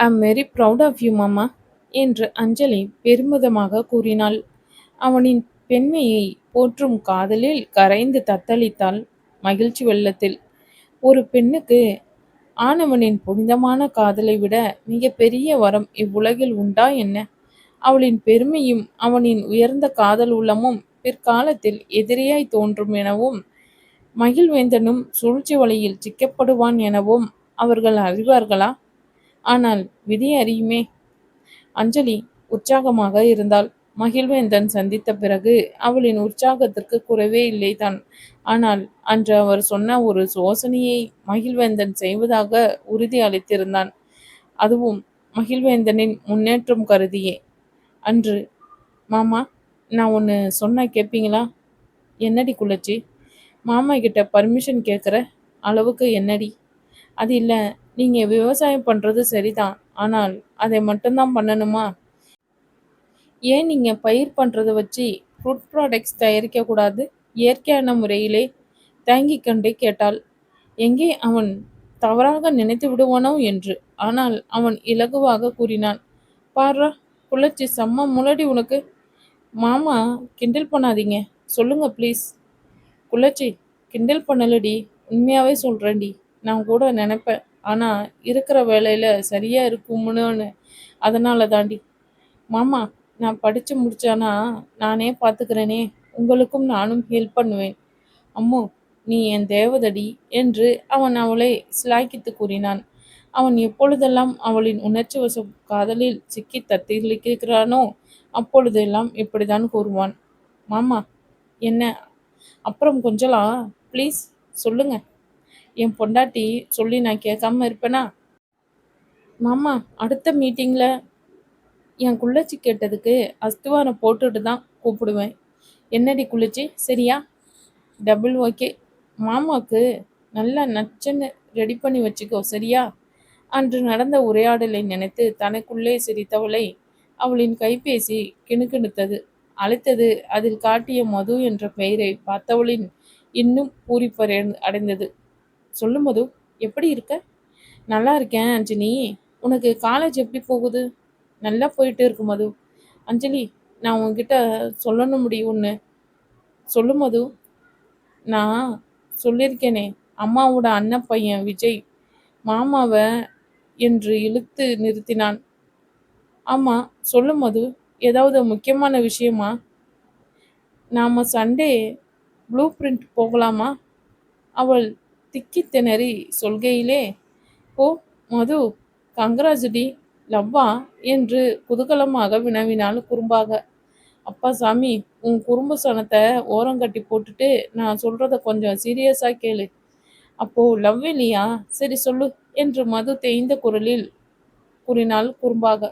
I'm very proud of you மாமா என்று அஞ்சலி பெருமிதமாக கூறினாள். அவனின் பெண்மையை போற்றும் காதலில் கரைந்து தத்தளித்தாள் மகிழ்ச்சி வெள்ளத்தில். ஒரு பெண்ணுக்கு ஆணவனின் புனிதமான காதலை விட மிக பெரிய வரம் இவ்வுலகில் உண்டா என்ன? அவளின் பெருமையும் அவனின் உயர்ந்த காதல் உள்ளமும் பிற்காலத்தில் எதிரியாய் தோன்றும் எனவும் மகிழ்வேந்தனும் சூழ்ச்சி வலையில் சிக்கப்படுவான் எனவும் அவர்கள் அறிவார்களா? ஆனால் விதி அறியுமே. அஞ்சலி உற்சாகமாக இருந்தாள். மகிழ்வேந்தன் சந்தித்த பிறகு அவளின் உற்சாகத்திற்கு குறைவே இல்லைதான். ஆனால் அன்று அவர் சொன்ன ஒரு யோசனையை மகிழ்வேந்தன் செய்வதாக உறுதி அளித்திருந்தான். அதுவும் மகிழ்வேந்தனின் முன்னேற்றம் கருதியே. அன்று, மாமா, நான் ஒன்று சொன்னா கேட்பீங்களா? என்னடி குள்ளச்சி? மாமா கிட்ட பர்மிஷன் கேட்குற அளவுக்கு என்னடி? அது இல்லை, நீங்கள் விவசாயம் பண்ணுறது சரிதான். ஆனால் அதை மட்டும்தான் பண்ணணுமா? ஏன் நீங்கள் பயிர் பண்ணுறதை வச்சு ஃப்ரூட் ப்ராடக்ட்ஸ் தயாரிக்கக்கூடாது? இயற்கையான முறையிலே தாங்கிக் கொண்டே கேட்டாள். எங்கே அவன் தவறாக நினைத்து விடுவானோ என்று. ஆனால் அவன் இலகுவாக கூறினான். பாரா குள்ளச்சி, செம்ம முளடி உனக்கு. மாமா, கிண்டல் பண்ணாதீங்க, சொல்லுங்க ப்ளீஸ். குள்ளச்சி, கிண்டல் பண்ணலடி, உண்மையாகவே சொல்கிறேன்டி. நான் கூட நினைப்பேன், ஆனால் இருக்கிற வேலையில் சரியாக இருக்கும்னு, அதனால தாண்டி. மாமா, நான் படித்து முடிச்சானா நானே பார்த்துக்கிறேனே, உங்களுக்கும் நானும் ஹெல்ப் பண்ணுவேன். அம்மோ, நீ என் தேவதடி என்று அவன் அவளை சிலாய்க்கித்து கூறினான். அவன் எப்பொழுதெல்லாம் அவளின் உணர்ச்சி வசம் காதலில் சிக்கி தத்தளிக்கிறானோ அப்பொழுதெல்லாம் இப்படித்தான் கூறுவான். மாமா, என்ன அப்புறம் கொஞ்சலாம் ப்ளீஸ் சொல்லுங்க. என் பொண்டாட்டி சொல்லி நான் கேட்காம இருப்பேனா? மாமா, அடுத்த மீட்டிங்கில் என் குள்ளச்சி கேட்டதுக்கு அஸ்திவாரம் போட்டுட்டு தான் கூப்பிடுவேன். என்னடி குள்ளச்சி, சரியா? Double okay. மாமாவுக்கு நல்லா நச்சுன்னு ரெடி பண்ணி வச்சுக்கோ, சரியா? அன்று நடந்த உரையாடலை நினைத்து தனக்குள்ளே சிரித்தவளை அவளின் கைபேசி கிணுகிணுத்தது. அழைத்தது. அதில் காட்டிய மது என்ற பெயரை பார்த்தவளின் இன்னும் பூரிப்பறை அடைந்தது. சொல்லு மது, எப்படி இருக்க? நல்லா இருக்கேன் அஞ்சலி. உனக்கு காலேஜ் எப்படி போகுது? நல்லா போயிட்டு இருக்கு மது. அஞ்சலி, நான் உன்கிட்ட சொல்லணும் ஒன்று. சொல்லு மது. நான் சொல்லியிருக்கேனே, அம்மாவோட அண்ணன் பையன் விஜய் மாமாவை என்று இழுத்து நிறுத்தினான். ஆமாம், சொல்லு மது. ஏதாவது முக்கியமான விஷயமா? நாம் சண்டே ப்ளூ பிரிண்ட் போகலாமா? அவள் திக்கி திணறி சொல்கையிலே, ஓ மது, கங்கராஜுடி, லவ்வா என்று குதூகலமாக வினவினாள் குறும்பாக. அப்பா சாமி, உன் குறும்பு சனத்தை ஓரங்கட்டி போட்டுட்டு நான் சொல்கிறத கொஞ்சம் சீரியஸாக கேளு. அப்போ லவ் இல்லையா? சரி சொல்லு என்று மது தேய்ந்த குரலில் கூறினாள் குறும்பாக.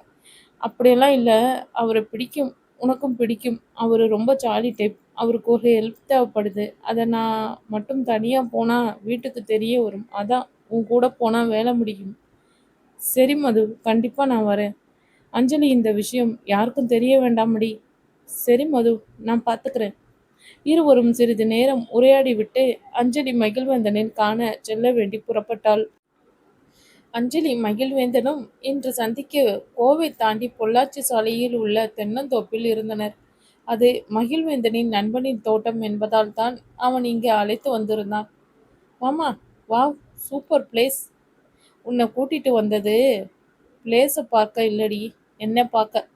அப்படியெல்லாம் இல்லை, அவரை பிடிக்கும், உனக்கும் பிடிக்கும். அவர் ரொம்ப ஜாலி டைப். அவருக்கு ஒரு ஹெல்ப் தேவைப்படுது. அதை நான் மட்டும் தனியாக போனால் வீட்டுக்கு தெரிய வரும். அதான் உன் கூட போனால் வேலை முடியும். சரி மது, கண்டிப்பாக நான் வரேன். அஞ்சலி, இந்த விஷயம் யாருக்கும் தெரிய வேண்டாமடி. சரி மது, நான் பார்த்துக்கிறேன். இருவரும் சிறிது நேரம் உரையாடிவிட்டு அஞ்சலி மகிழ்வேந்தனின் காண செல்ல வேண்டி புறப்பட்டாள். அஞ்சலி மகிழ்வேந்தனும் இன்று சந்திக்க கோவை தாண்டி பொள்ளாச்சி சாலையில் உள்ள தென்னந்தோப்பில் இருந்தனர். அது மகிழ்வேந்தனின் நண்பனின் தோட்டம் என்பதால் தான் அவன் இங்கே அழைத்து வந்திருந்தான். மாமா, வாவ், சூப்பர் பிளேஸ். உன்னை கூட்டிட்டு வந்தது பிளேஸை பார்க்க இல்லடி, என்ன பார்க்க.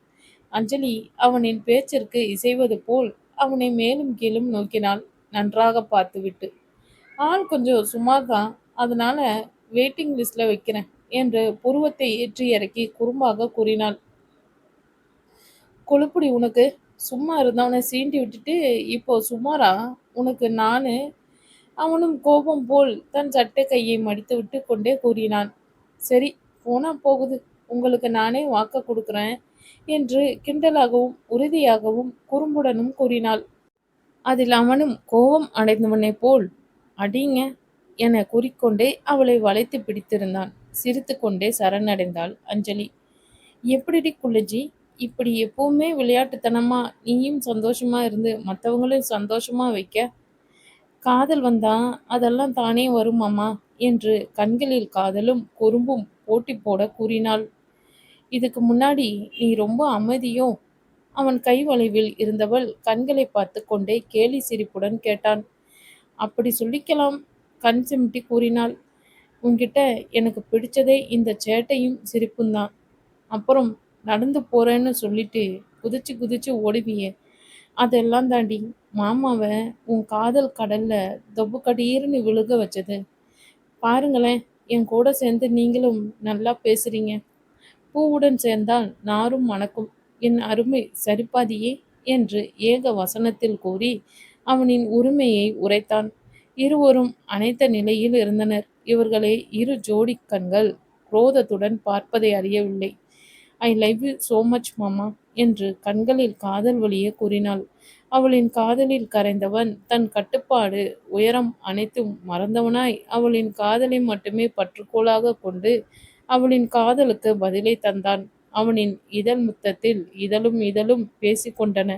அஞ்சலி அவனின் பேச்சிற்கு இசைவது போல் அவனை மேலும் கீழும் நோக்கினாள். நன்றாக பார்த்துவிட்டு, ஆள் கொஞ்சம் சுமார் தான், அதனால வெயிட்டிங் லிஸ்ட்ல வைக்கிறேன் என்று புருவத்தை ஏற்றி இறக்கி குறும்பாக கூறினாள். கொழுப்புடி உனக்கு. சும்மா இருந்தவனை சீண்டி விட்டுட்டு இப்போ சுமாரா உனக்கு நானு? அவனும் கோபம் போல் தன் சட்டை கையை மடித்து விட்டு கொண்டே கூறினான். சரி, போனா போகுது, உங்களுக்கு நானே வாக்க கொடுக்குறேன் என்று கிண்டலாகவும் உறுதியாகவும் குறும்புடனும் கூறினாள். அதில் அவனும் கோபம் அடைந்தவனைப் போல் அடிங்க என கூறிக்கொண்டே அவளை வளைத்து பிடித்திருந்தான். சிரித்து கொண்டே சரணடைந்தாள் அஞ்சலி. எப்படிடி குள்ளஜி, இப்படி எப்பவுமே விளையாட்டுத்தனமா நீயும் சந்தோஷமா இருந்து மற்றவங்களையும் சந்தோஷமா வைக்க? காதல் வந்தா அதெல்லாம் தானே வருமாமா என்று கண்களில் காதலும் குறும்பும் போட்டி போட கூறினாள். இதுக்கு முன்னாடி நீ ரொம்ப அமைதியோ? அவன் கை வளைவில் இருந்தவள் கண்களை பார்த்து கொண்டே கேலி சிரிப்புடன் கேட்டான். அப்படி சொல்லிக்கலாம், கண் சிமிட்டி கூறினாள். உன்கிட்ட எனக்கு பிடிச்சதே இந்த சேட்டையும் சிரிப்பும்தான். அப்புறம் நடந்து போறேன்னு சொல்லிட்டு குதிச்சு குதிச்சு ஓடுவியே, அதெல்லாம் தாண்டி மாமாவை உன் காதல் கடல்ல தொபுக்கடீர்னு விழுக வச்சது. பாருங்களேன், என் கூட சேர்ந்து நீங்களும் நல்லா பேசுறீங்க. பூவுடன் சேர்ந்தால் நாரும் மணக்கும் என் அருமை சரிபாதியே என்று ஏக வசனத்தில் கூறி அவனின் உரிமையை உரைத்தான். இருவரும் அணைத்த நிலையில் இருந்தனர். இவர்களை இரு ஜோடி கண்கள் குரோதத்துடன் பார்ப்பதை அறியவில்லை. I love you so much மாமா என்று கண்களில் காதல் வழியே கூறினாள். அவளின் காதலில் கரைந்தவன் தன் கட்டுப்பாடு உயரம் அனைத்தும் மறந்தவனாய் அவளின் காதலை மட்டுமே பற்றுக்கோளாக கொண்டு அவளின் காதலுக்கு பதிலை தந்தான். அவனின் இதழ் முத்தத்தில் இதழும் இதழும் பேசிக்கொண்டன.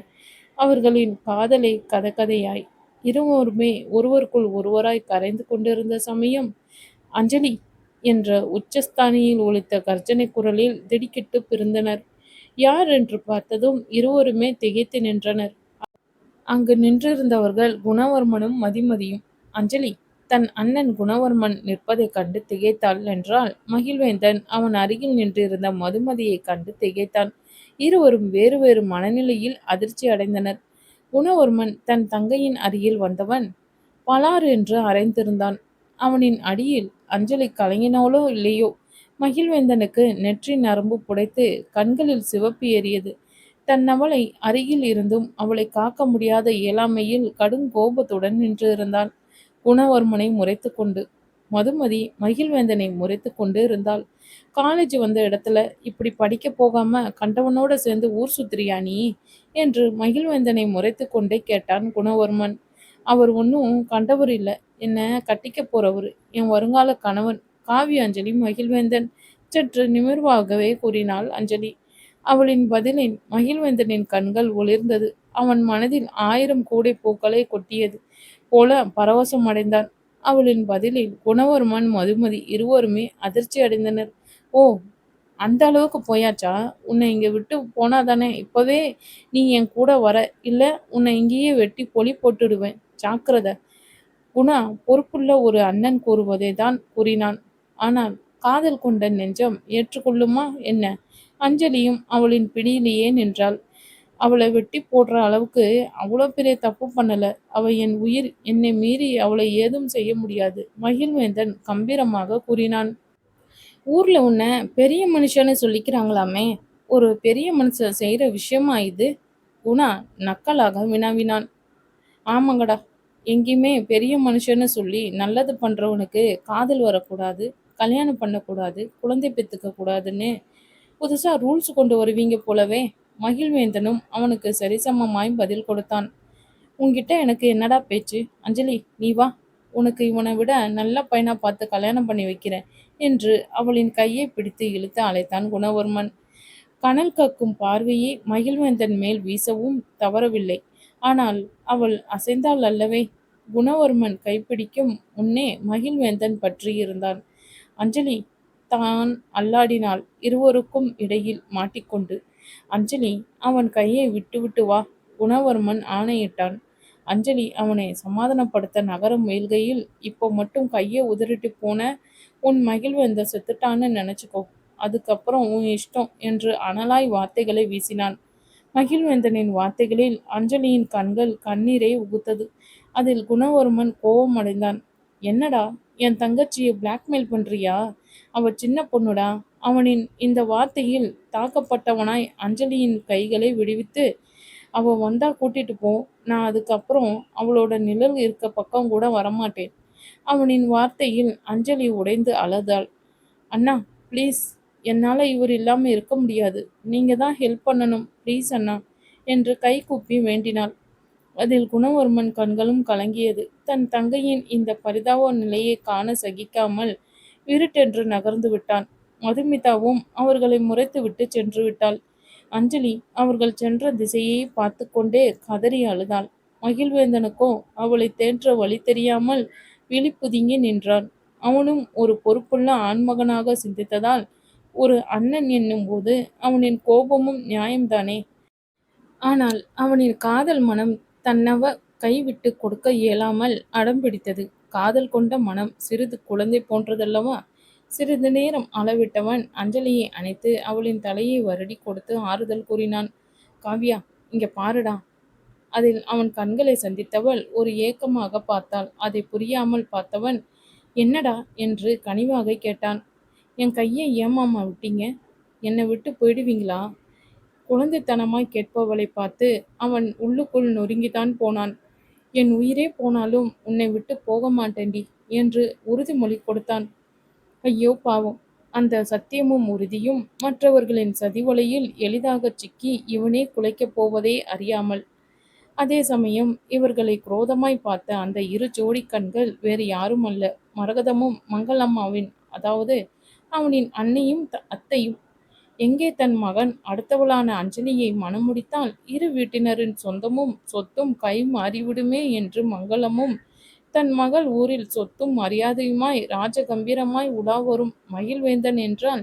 அவர்களின் காதலை கதகதையாய் இருவருமே ஒருவருக்குள் ஒருவராய் கரைந்து கொண்டிருந்த சமயம், அஞ்சலி என்ற உச்சஸ்தானியில் ஒலித்த கர்ஜனை குரலில் திடுக்கிட்டு பிரிந்தனர். யார் என்று பார்த்ததும் இருவருமே திகைத்து நின்றனர். அங்கு நின்றிருந்தவர்கள் குணவர்மனும் மதிமதியும். அஞ்சலி தன் அண்ணன் குணவர்மன் நிற்பதைக் கண்டு திகைத்தாள் என்றால், மகிழ்வேந்தன் அவன் அருகில் நின்றிருந்த மதுமதியைக் கண்டு திகைத்தான். இருவரும் வேறு வேறு மனநிலையில் அதிர்ச்சி அடைந்தனர். குணவர்மன் தன் தங்கையின் அருகில் வந்தவன் பலார் என்று அரைந்திருந்தான். அவனின் அடியில் அஞ்சலி கலங்கினாளோ இல்லையோ, மகிழ்வேந்தனுக்கு நெற்றி நரம்பு புடைத்து கண்களில் சிவப்பு ஏறியது. தன்னவளை அருகில் இருந்தும் அவளை காக்க முடியாத இயலாமையில் கடுங்கோபத்துடன் நின்றிருந்தான். குணவர்மனை முறைத்து கொண்டு மதுமதி மகிழ்வேந்தனை முறைத்து கொண்டு இருந்தாள். காலேஜ் வந்த இடத்துல இப்படி படிக்க போகாம கண்டவனோட சேர்ந்து ஊர் சுத்திரியா நீ என்று மகிழ்வேந்தனை முறைத்து கொண்டே கேட்டான் குணவர்மன். அவர் ஒன்றும் கண்டவர் இல்லை, என்ன கட்டிக்க போறவர், என் வருங்கால கணவன். காவிய அஞ்சலி மகிழ்வேந்தன் சற்று நிமிர்வாகவே கூறினாள் அஞ்சலி. அவளின் பதிலில் மகிழ்வேந்தனின் கண்கள் ஒளிர்ந்தது. அவன் மனதில் 1000 கூடை பூக்களை கொட்டியது போல பரவசம் அடைந்தான். அவளின் பதிலில் குணவர்மன் மதுமதி இருவருமே அதிர்ச்சி அடைந்தனர். ஓ, அந்த அளவுக்கு போயாச்சா? உன்னை இங்க விட்டு போனாதானே இப்பவே நீ என் கூட வர, இல்ல உன்னை இங்கேயே வெட்டி பொலி போட்டுடுவேன், ஜாக்கிரத. குணா பொறுப்புள்ள ஒரு அண்ணன் கூறுவதை தான் கூறினான். ஆனால் காதல் கொண்ட நெஞ்சம் ஏற்றுக்கொள்ளுமா என்ன? அஞ்சலியும் அவளின் பிடியிலேயே நின்றாள். அவளை வெட்டி போடுற அளவுக்கு அவ்வளோ பெரிய தப்பு பண்ணல. அவ என் உயிர். என்னை மீறி அவளை ஏதும் செய்ய முடியாது, மகிழ்வேந்தன் கம்பீரமாக கூறினான். ஊர்ல உன்னை பெரிய மனுஷன்னு சொல்லிக்கிறாங்களாமே, ஒரு பெரிய மனுஷன் செய்யற விஷயமா இது? குணா நக்கலாக வினாவினான். ஆமாங்கடா, எங்கேயுமே பெரிய மனுஷன்னு சொல்லி நல்லது பண்றவனுக்கு காதல் வரக்கூடாது, கல்யாணம் பண்ணக்கூடாது, குழந்தை பெத்துக்க கூடாதுன்னு புதுசா ரூல்ஸ் கொண்டு வருவீங்க போலவே. மகிழ்வேந்தனும் அவனுக்கு சரிசமமாய் பதில் கொடுத்தான். உன்கிட்ட எனக்கு என்னடா பேச்சு? அஞ்சலி நீ வா, உனக்கு இவனை விட நல்ல பையனா பார்த்து கல்யாணம் பண்ணி வைக்கிறேன் என்று அவளின் கையை பிடித்து இழுத்து அழைத்தான் குணவர்மன். கனல் கக்கும் பார்வையை மகிழ்வேந்தன் மேல் வீசவும் தவறவில்லை. ஆனால் அவள் அசைந்தாள் அல்லவே. குணவர்மன் கைப்பிடிக்கும் முன்னே மகிழ்வேந்தன் பற்றியிருந்தான். அஞ்சலி தான் அல்லாடினாள் இருவருக்கும் இடையில் மாட்டிக்கொண்டு. அஞ்சலி அவன் கையை விட்டு விட்டு வா, குணவர்மன் ஆணையிட்டான். அஞ்சலி அவனை சமாதானப்படுத்த நகர முயல்கையில், இப்போ மட்டும் கையை உதறிட்டு போன உன் மகிழ்வேந்தன் செத்துட்டான்னு நினைச்சுக்கோ, அதுக்கப்புறம் உன் இஷ்டம் என்று அனலாய் வார்த்தைகளை வீசினான். மகிழ்வேந்தனின் வார்த்தைகளில் அஞ்சலியின் கண்கள் கண்ணீரை உகுத்தது. அதில் குணவர்மன் கோபமடைந்தான். என்னடா, என் தங்கச்சியை பிளாக்மெயில் பண்றியா? அவ சின்ன பொண்ணுடா. அவனின் இந்த வார்த்தையில் தாக்கப்பட்டவனாய் அஞ்சலியின் கைகளை விடுவித்து, அவ வந்தா கூட்டிட்டு போ, நான் அதுக்கப்புறம் அவளோட நிழல் இருக்க பக்கம் கூட வரமாட்டேன். அவனின் வார்த்தையில் அஞ்சலி உடைந்து அழுதாள். அண்ணா ப்ளீஸ், என்னால் இவர் இல்லாமல் இருக்க முடியாது, நீங்கள் தான் ஹெல்ப் பண்ணணும் ப்ளீஸ் அண்ணா என்று கை கூப்பி வேண்டினாள். அதில் குணவர்மன் கண்களும் கலங்கியது. தன் தங்கையின் இந்த பரிதாப நிலையை காண சகிக்காமல் விருட்டென்று நகர்ந்து விட்டான். மதுமிதாவும் அவர்களை முறைத்துவிட்டு சென்று விட்டாள். அஞ்சலி அவர்கள் சென்ற திசையை பார்த்து கொண்டே கதறி அழுதாள். மகிழ்வேந்தனுக்கோ அவளை தேற்ற வழி தெரியாமல் விழி புதுங்கி நின்றான். அவனும் ஒரு பொறுப்புள்ள ஆண்மகனாக சிந்தித்ததால் ஒரு அண்ணன் என்னும்போது அவனின் கோபமும் நியாயம்தானே? ஆனால் அவனின் காதல் மனம் தன்னவ கைவிட்டு கொடுக்க இயலாமல் அடம்பிடித்தது. காதல் கொண்ட மனம் சிறிது குழந்தை போன்றதல்லவா? சிறிது நேரம் அளவிட்டவன் அஞ்சலியை அணைத்து அவளின் தலையை வருடி கொடுத்து ஆறுதல் கூறினான். காவ்யா, இங்க பாருடா. அதில் அவன் கண்களை சந்தித்தவள் ஒரு ஏக்கமாக பார்த்தாள். அதை புரியாமல் பார்த்தவன், என்னடா என்று கனிவாக கேட்டான். என் கையை ஏமாமா விட்டீங்க? என்னை விட்டு போயிடுவீங்களா? குழந்தைத்தனமாய் கேட்பவளை பார்த்து அவன் உள்ளுக்குள் நொறுங்கித்தான் போனான். என் உயிரே போனாலும் உன்னை விட்டு போக மாட்டேன்டி என்று உறுதிமொழி கொடுத்தான். ஐயோ பாவம்! அந்த சத்தியமும் உறுதியும் மற்றவர்களின் சதிவலையில் எளிதாகச் சிக்கி இவனே குலைக்கப் போவதே அறியாமல். அதே சமயம் இவர்களை குரோதமாய் பார்த்த அந்த இரு ஜோடிக் கண்கள் வேறு யாரும் அல்ல, மரகதமும் மங்களம்மாவின், அதாவது அவனின் அன்னையும் அத்தையும். எங்கே தன் மகன் அடுத்தவளான அஞ்சலியை மணம் முடித்தால் இரு வீட்டினரின் சொந்தமும் சொத்தும் கை மாறிவிடுமே என்று மங்களமும், தன் மகள் ஊரில் சொத்தும் மரியாதையுமாய் ராஜ கம்பீரமாய் உலாவரும் மகிழ்வேந்தன் என்றால்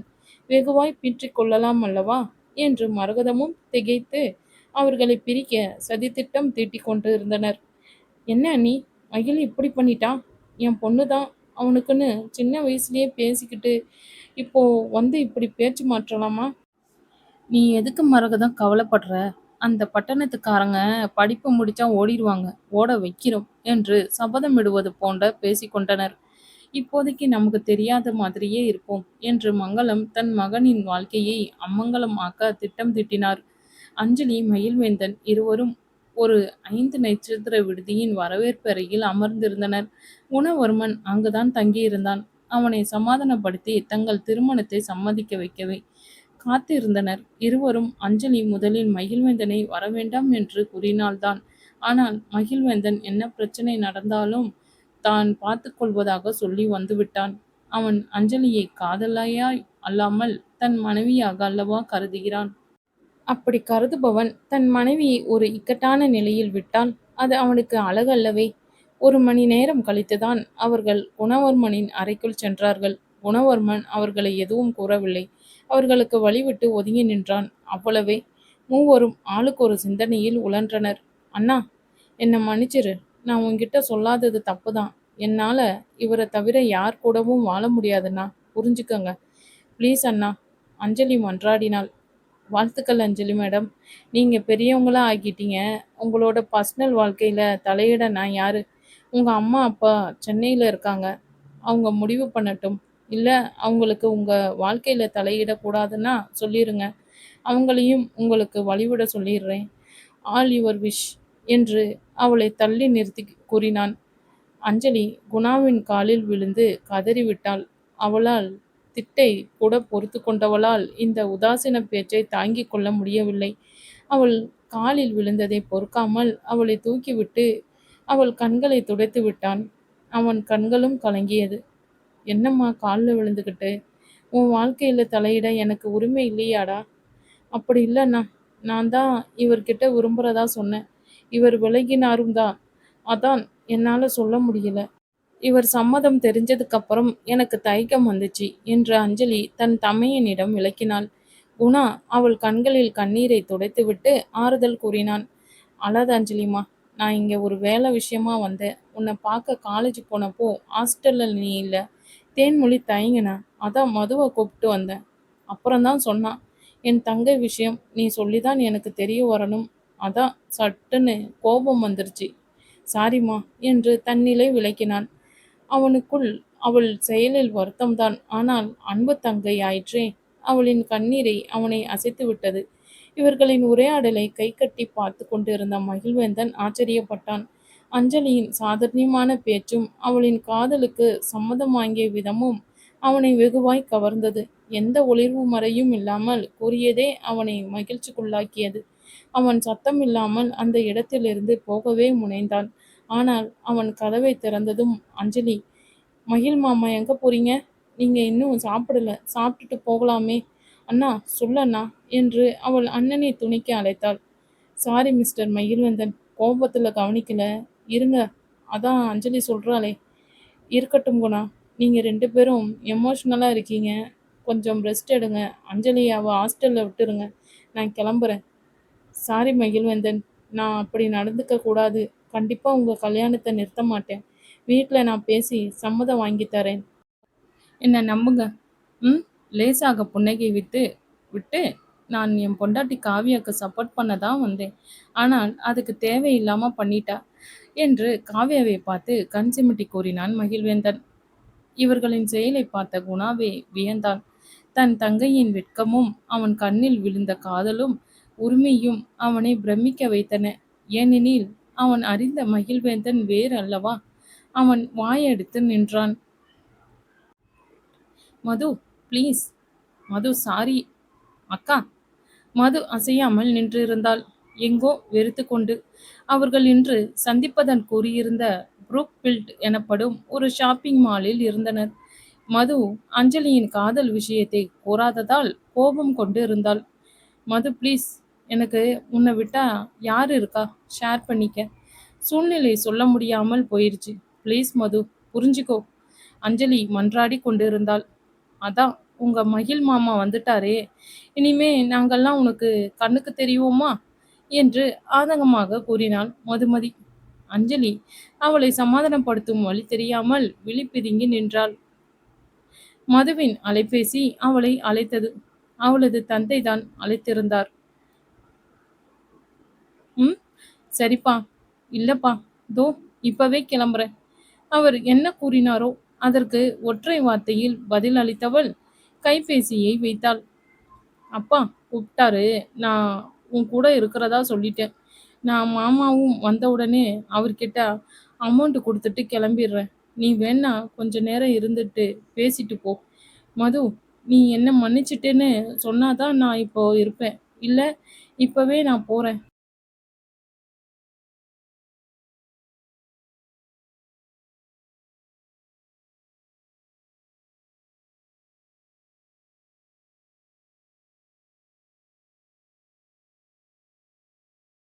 வெகுவாய் பீற்றிக் கொள்ளலாம் அல்லவா என்று மரகதமும் திகைத்து அவர்களை பிரிக்க சதித்திட்டம் தீட்டிக் கொண்டிருந்தனர். என்ன அண்ணி, மகிழ் இப்படி பண்ணிட்டா? என் பொண்ணுதான், அவனுக்குன்னு சின்ன வயசுலயே பேசிக்கிட்டு இப்போ வந்து இப்படி பேச்சு மாற்றலாமா? நீ எதுக்கு மரகதம் கவலைப்படுற? அந்த பட்டணத்துக்காரங்க படிப்பு முடிச்சா ஓடிடுவாங்க, ஓட வைக்கிறோம் என்று சபதமிடுவது போன்ற பேசிக்கொண்டனர். இப்போதைக்கு நமக்கு தெரியாத மாதிரியே இருப்போம் என்று மங்களம் தன் மகனின் வாழ்க்கையை அமங்கலமாக்க திட்டம் தீட்டினார். அஞ்சலி, மகிழ்வேந்தன் இருவரும் ஒரு 5 நட்சத்திர விடுதியின் வரவேற்பு அறையில் அமர்ந்திருந்தனர். குணவர்மன் அங்குதான் தங்கியிருந்தான். அவனை சமாதானப்படுத்தி தங்கள் திருமணத்தை சம்மதிக்க வைக்கவே காத்திருந்தனர். இருவரும் அஞ்சலி முதலில் மகிழ்வேந்தனை வரவேண்டாம் என்று கூறினால்தான். ஆனால் மகிழ்வேந்தன் என்ன பிரச்சனை நடந்தாலும் தான் பார்த்து கொள்வதாக சொல்லி வந்துவிட்டான். அவன் அஞ்சலியை காதலியாய் அல்லாமல் தன் மனைவியாக அல்லவா கருதுகிறான். அப்படி கருதுபவன் தன் மனைவியை ஒரு இக்கட்டான நிலையில் விட்டால் அது அவனுக்கு அழகல்லவே. 1 மணி நேரம் கழித்துதான் அவர்கள் குணவர்மனின் அறைக்குள் சென்றார்கள். குணவர்மன் அவர்களை எதுவும் கூறவில்லை. அவர்களுக்கு வழிவிட்டு ஒதுங்கி நின்றான். அவ்வளவே. மூவரும் ஆளுக்கு ஒரு சிந்தனையில் உழன்றனர். அண்ணா, என்னை மன்னிச்சிரு. நான் உன்கிட்ட சொல்லாதது தப்புதான். என்னால இவரை தவிர யார் கூடவும் வாழ முடியாதுண்ணா, புரிஞ்சுக்கங்க. ப்ளீஸ் அண்ணா, அஞ்சலி மன்றாடினாள். வாழ்த்துக்கள் அஞ்சலி மேடம். நீங்க பெரியவங்களா ஆகிட்டீங்க. உங்களோட பர்சனல் வாழ்க்கையில தலையிட நான் யாரு? உங்க அம்மா அப்பா சென்னையில இருக்காங்க. அவங்க முடிவு பண்ணட்டும். இல்ல அவங்களுக்கு உங்க வாழ்க்கையில தலையிடக்கூடாதுன்னா சொல்லிருங்க. அவங்களையும் உங்களுக்கு வழிவிட சொல்லிடுறேன். ஆல் யுவர் விஷ் என்று அவளை தள்ளி நிறுத்தி கூறினான். அஞ்சலி குணாவின் காலில் விழுந்து கதறிவிட்டாள். அவளால் திட்டை கூட பொறுத்து கொண்டவளால் இந்த உதாசீன பேச்சை தாங்கிக் கொள்ள முடியவில்லை. அவள் காலில் விழுந்ததை பொறுக்காமல் அவளை தூக்கிவிட்டு அவள் கண்களை துடைத்து விட்டான். அவன் கண்களும் கலங்கியது. என்னம்மா காலில் விழுந்துக்கிட்டு? உன் வாழ்க்கையில தலையிட எனக்கு உரிமை இல்லையாடா? அப்படி இல்லைண்ணா, நான் தான் இவர்கிட்ட விரும்புறதா சொன்னேன். இவர் விலகினாரும் தான். அதான் என்னால சொல்ல முடியல. இவர் சம்மதம் தெரிஞ்சதுக்கப்புறம் எனக்கு தயக்கம் வந்துச்சு என்று அஞ்சலி தன் தமையனிடம் விளக்கினாள். குணா அவள் கண்களில் கண்ணீரை துடைத்துவிட்டு ஆறுதல் கூறினான். அழாத அஞ்சலிம்மா. நான் இங்கே ஒரு வேலை விஷயமா வந்தேன். உன்னை பார்க்க காலேஜ் போனப்போ ஹாஸ்டலில் நீ இல்லை. தேன்மொழி தயங்கினா. அதான் மதுவை கூப்பிட்டு வந்தேன். அப்புறம்தான் சொன்னான். என் தங்கை விஷயம் நீ சொல்லிதான் எனக்கு தெரிய வரணும். அதான் சட்டுன்னு கோபம் வந்துருச்சு. சாரிம்மா என்று தன்னிலை விளக்கினான். அவனுக்குள் அவள் செயலில் வருத்தம்தான். ஆனால் அன்பு தங்கை ஆயிற்றே. அவளின் கண்ணீரை அவனை அசைத்து விட்டது. இவர்களின் உரையாடலை கைகட்டி பார்த்து கொண்டிருந்த மகிழ்வேந்தன் ஆச்சரியப்பட்டான். அஞ்சலியின் சாதாரணமான பேச்சும் அவளின் காதலுக்கு சம்மதம் வாங்கிய விதமும் அவனை வெகுவாய் கவர்ந்தது. எந்த ஒளிர்வு மறையும் இல்லாமல் கூறியதே அவனை மகிழ்ச்சிக்குள்ளாக்கியது. அவன் சத்தமில்லாமல் அந்த இடத்திலிருந்து போகவே முனைந்தான். ஆனால் அவன் கதவை திறந்ததும், அஞ்சலி, மகிழ் மாமா எங்க போறீங்க? நீங்க இன்னும் சாப்பிடல. சாப்பிட்டுட்டு போகலாமே. அண்ணா சொல்லண்ணா என்று அவள் அண்ணனை துணைக்க அழைத்தாள். சாரி மிஸ்டர் மகிழ்வேந்தன், கோபத்துல கவனிக்கல. இருங்க, அதான் அஞ்சலி சொல்றாளே. இருக்கட்டும் குணா, நீங்க 2 பேரும் எமோஷ்னலா இருக்கீங்க. கொஞ்சம் ரெஸ்ட் எடுங்க. அஞ்சலிய அவ ஹாஸ்டல்ல விட்டுருங்க. நான் கிளம்புறேன். சாரி மகிழ்வேந்தன். நான் அப்படி நடந்துக்க கூடாது. கண்டிப்பா உங்க கல்யாணத்த நிறுத்த மாட்டேன். வீட்ல நான் பேசி சம்மதம் வாங்கி தரேன். என்ன நம்புங்க. ம். லேசாக புன்னகை விட்டு, நான் என் பொண்டாட்டி காவியாக்கு சப்போர்ட் பண்ண தான் வந்தேன். ஆனால் அதுக்கு தேவையில்லாம பண்ணிட்டா என்று காவ்யாவை பார்த்து கண் சிமிட்டி கூறினான் மகிழ்வேந்தன். இவர்களின் செயலைப் பார்த்த குணாவே வியந்தான். தன் தங்கையின் வெட்கமும் அவன் கண்ணில் விழுந்த காதலும் உரிமையும் அவனை பிரமிக்க வைத்தன. ஏனெனில் அவன் அறிந்த மகிழ்வேந்தன் வேறு அல்லவா? அவன் வாயெடுத்து நின்றான். மது, ப்ளீஸ். Madhu, sorry. அக்கா. மது அசையாமல் நின்றிருந்தாள். எங்கோ வெறுத்துக்கொண்டு. அவர்கள் இன்று சந்திப்பதன் கூறியிருந்த புரூக் பில்ட் எனப்படும் ஒரு ஷாப்பிங் மாலில் இருந்தனர். மது அஞ்சலியின் காதல் விஷயத்தை கூறாததால் கோபம் கொண்டு இருந்தாள். மது, ப்ளீஸ். எனக்கு உன்னை விட்டா யார் இருக்கா ஷேர் பண்ணிக்க? சூழ்நிலை சொல்ல முடியாமல் போயிருச்சு. ப்ளீஸ் மது, புரிஞ்சுக்கோ. அஞ்சலி மன்றாடி கொண்டிருந்தாள். அதான் உங்க மகிழ் மாமா வந்துட்டாரே, இனிமே நாங்கெல்லாம் உனக்கு கண்ணுக்கு தெரிவோமா என்று ஆதங்கமாக கூறினாள் மதுமதி. அஞ்சலி அவளை சமாதானப்படுத்தும் வழி தெரியாமல் விழி பிதுங்கி நின்றாள். மதுவின் அலைபேசி அவளை அழைத்தது. அவளது தந்தைதான் அழைத்திருந்தார். ம். சரிப்பா. இல்லப்பா. தோ இப்பவே கிளம்புறேன். அவர் என்ன கூறினாரோ அதற்கு ஒற்றை வார்த்தையில் பதில் அளித்தவள் கைபேசியை வைத்தாள். அப்பா கூப்பிட்டாரு. நான் உன் கூட இருக்கிறதா சொல்லிட்டேன். நான் மாமாவும் வந்தவுடனே அவர்கிட்ட அமௌண்ட் கொடுத்துட்டு கிளம்பிடுறேன். நீ வேணா கொஞ்ச நேரம் இருந்துட்டு பேசிட்டு போ. மது, நீ என்ன மன்னிச்சிட்டேன்னு சொன்னாதான் நான் இப்போ இருப்பேன். இல்ல இப்பவே நான் போறேன்.